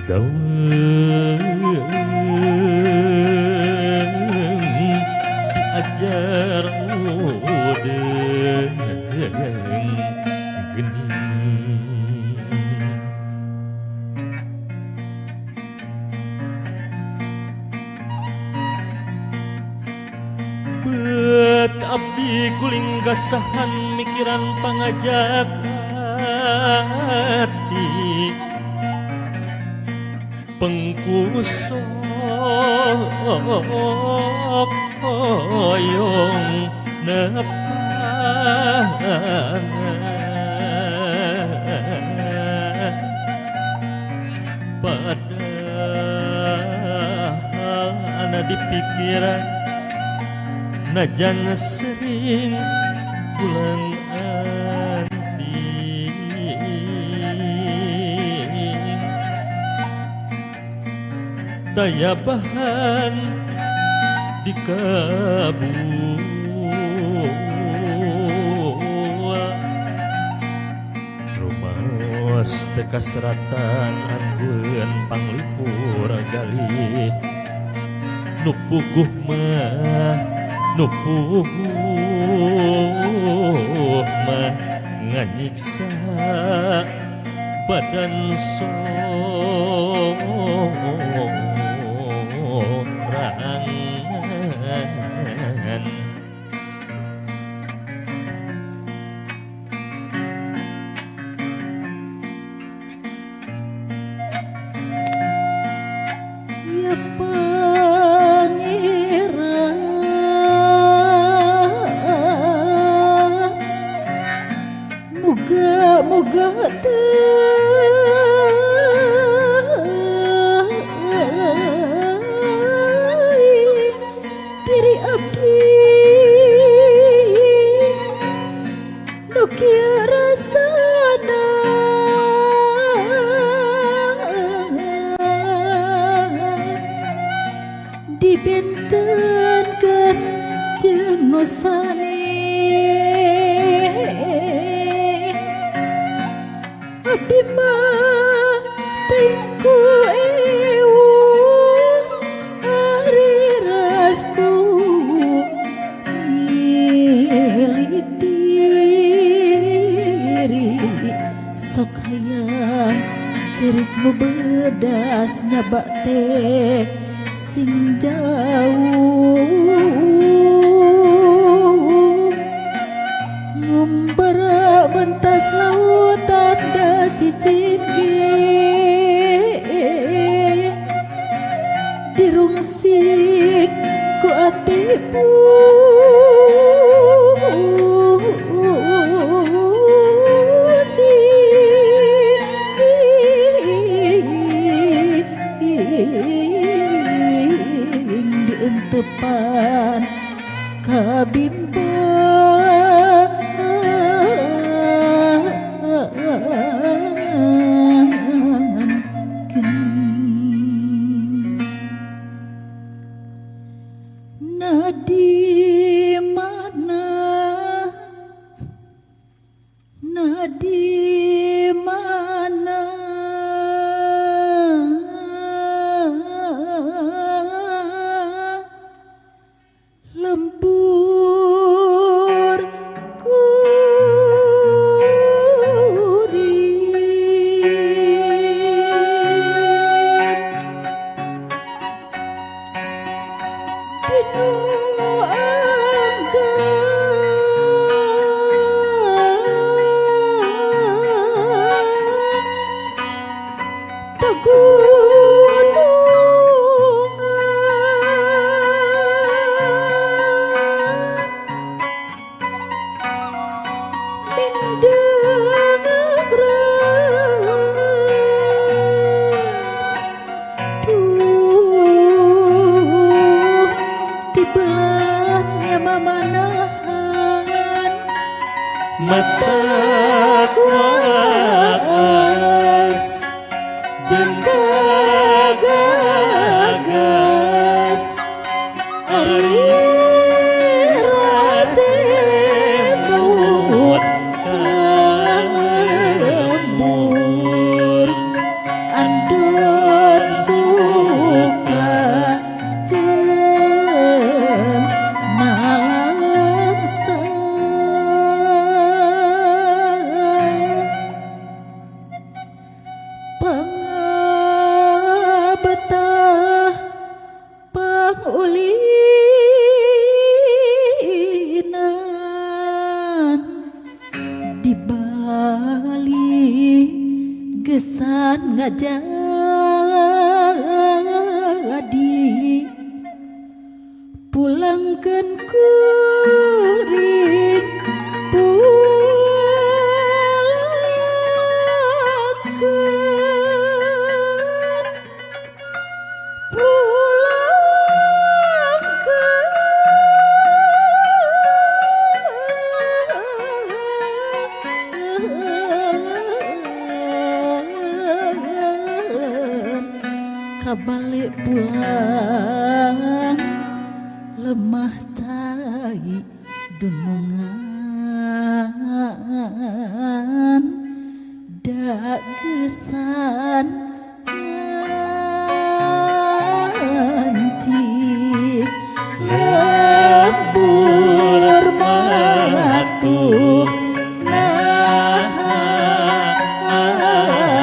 Daweung diajar mudeng geni bet abdi kuling gasahan mikiran pangajak hati pengkusok hoyong nepangan padahal ana dipikiran najan sering pulang daya bahan di kabul rumaos teka seratan anggun panglipur galih nu puguh nganyiksa badan sorangan ya pangeran moga-moga diri abdi nu kieu rasana dibentenkeun jeung nu sanes abdi mah tengku hari rasku milik diri sok hayang cerik nu bedas nyabak teh sing jauh ngumbara bentas lautan da cicingge dirungsik ku ati pusing dientepan kabimbangan nadi mana lempur mata kuas jeung gagas ari rasemut lembur ando gesan ngajadi pulangkeun kuring kabalik pulang lemah tai dunungan da gesan ngancik lembur matuk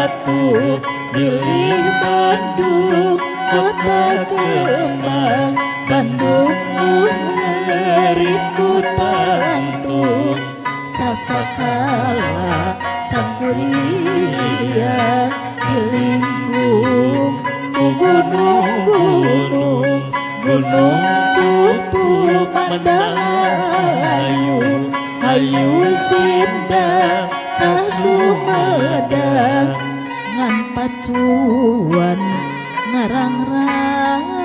atuh pilih Bandung kota kembang Bandung muheriku tangtung sasakala sangkuria dilingkung ku gunung-gunung gunung cupu mandalayu hayu sindang kasumedang ngan pacuan ngarang-rang